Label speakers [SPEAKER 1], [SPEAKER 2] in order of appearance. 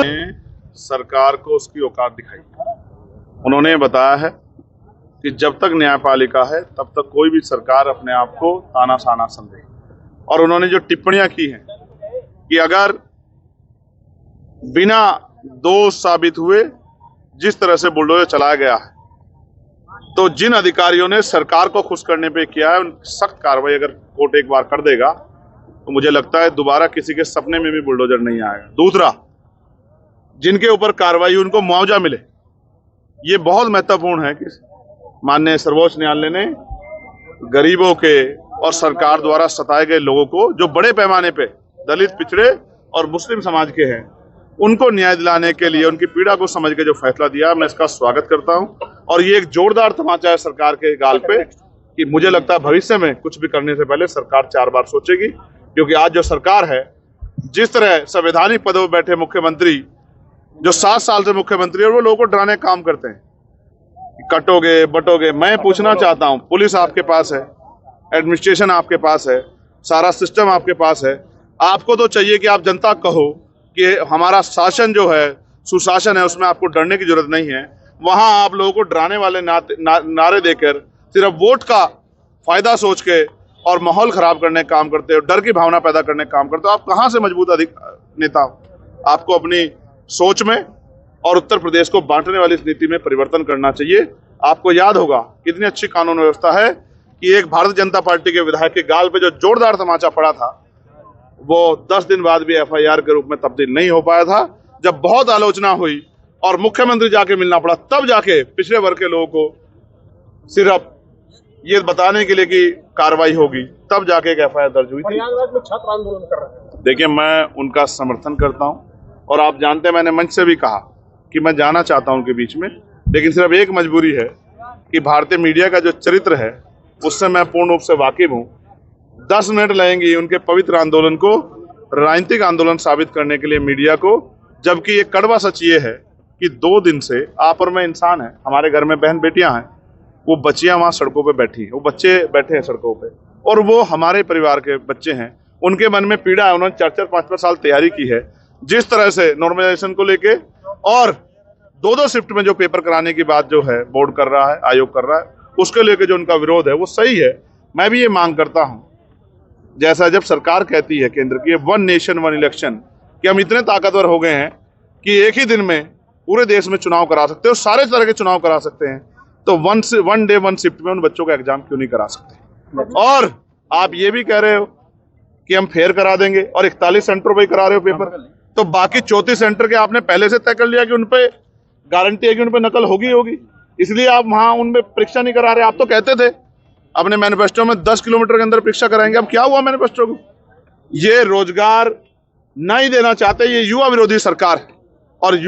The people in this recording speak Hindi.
[SPEAKER 1] ने सरकार को उसकी औकात दिखाई। उन्होंने बताया है कि जब तक न्यायपालिका है तब तक कोई भी सरकार अपने आप को तानाशाना समझे। और उन्होंने जो टिप्पणियां की हैं कि अगर बिना दोष साबित हुए जिस तरह से बुलडोजर चलाया गया है तो जिन अधिकारियों ने सरकार को खुश करने पे किया है उन सख्त कार्रवाई अगर कोर्ट एक बार कर देगा तो मुझे लगता है दोबारा किसी के सपने में भी बुलडोजर नहीं आएगा। दूसरा, जिनके ऊपर कार्रवाई उनको मुआवजा मिले। ये बहुत महत्वपूर्ण है कि माननीय सर्वोच्च न्यायालय ने गरीबों के और सरकार द्वारा सताए गए लोगों को, जो बड़े पैमाने पे दलित, पिछड़े और मुस्लिम समाज के हैं, उनको न्याय दिलाने के लिए उनकी पीड़ा को समझ के जो फैसला दिया, मैं इसका स्वागत करता हूं। और ये एक जोरदार तमाचा है सरकार के गाल पे कि मुझे लगता है भविष्य में कुछ भी करने से पहले सरकार 4 बार सोचेगी, क्योंकि आज जो सरकार है, जिस तरह संवैधानिक पदों पर बैठे मुख्यमंत्री जो 7 साल से मुख्यमंत्री और वो लोगों को डराने का काम करते हैं, कटोगे बटोगे। मैं पूछना चाहता हूं, पुलिस आपके पास है, एडमिनिस्ट्रेशन आपके पास है, सारा सिस्टम आपके पास है, आपको तो चाहिए कि आप जनता कहो कि हमारा शासन जो है सुशासन है, उसमें आपको डरने की जरूरत नहीं है। वहां आप लोगों को डराने वाले नारे देकर सिर्फ वोट का फायदा सोच के और माहौल खराब करने का काम करते हो, डर की भावना पैदा करने का काम करते हो। आप कहां से मजबूत नेता हो? आपको अपनी सोच में और उत्तर प्रदेश को बांटने वाली इस नीति में परिवर्तन करना चाहिए। आपको याद होगा कितनी अच्छी कानून व्यवस्था है कि एक भारतीय जनता पार्टी के विधायक के गाल पे जो जोरदार तमाचा पड़ा था वो 10 दिन बाद भी FIR के रूप में तब्दील नहीं हो पाया था। जब बहुत आलोचना हुई और मुख्यमंत्री जाके मिलना पड़ा, तब जाके पिछड़े वर्ग के लोगों को सिर्फ ये बताने के लिए कि कार्रवाई होगी, तब जाके एक FIR दर्ज हुई थी।
[SPEAKER 2] में छात्र आंदोलन कर रहे हैं।
[SPEAKER 1] देखिए, मैं उनका समर्थन करता हूं और आप जानते हैं मैंने मंच से भी कहा कि मैं जाना चाहता हूं उनके बीच में, लेकिन सिर्फ एक मजबूरी है कि भारतीय मीडिया का जो चरित्र है उससे मैं पूर्ण रूप से वाकिफ हूं। 10 मिनट लगेंगे उनके पवित्र आंदोलन को राजनीतिक आंदोलन साबित करने के लिए मीडिया को, जबकि ये कड़वा सच ये है कि 2 दिन से आप और मैं इंसान है, हमारे घर में बहन बेटियां हैं, वो बच्चियां वहां सड़कों पे बैठी हैं, वो बच्चे बैठे हैं सड़कों पे और वो हमारे परिवार के बच्चे हैं। उनके मन में पीड़ा है, उन्होंने 4-4, 5-5 साल तैयारी की है। जिस तरह से नॉर्मलाइजेशन को लेके और 2-2 शिफ्ट में जो पेपर कराने की बात जो है बोर्ड कर रहा है, आयोग कर रहा है, उसके लेके जो उनका विरोध है वो सही है। मैं भी ये मांग करता हूं, जैसा जब सरकार कहती है केंद्र की 1 नेशन 1 इलेक्शन, कि हम इतने ताकतवर हो गए हैं कि एक ही दिन में पूरे देश में चुनाव करा सकते हो, सारे तरह के चुनाव करा सकते हैं, तो 1 डे 1 शिफ्ट में उन बच्चों का एग्जाम क्यों नहीं करा सकते? और आप ये भी कह रहे हो कि हम फेयर करा देंगे और 41 सेंटरों पर ही करा रहे हो पेपर, तो बाकी 34 सेंटर के आपने पहले से तय कर लिया कि उन पे गारंटी है कि उन पे नकल होगी, इसलिए आप वहां उनमें परीक्षा नहीं करा रहे। आप तो कहते थे अपने मैनिफेस्टो में 10 किलोमीटर के अंदर परीक्षा कराएंगे, अब क्या हुआ मैनिफेस्टो को? ये रोजगार नहीं देना चाहते, ये युवा विरोधी सरकार है और युवा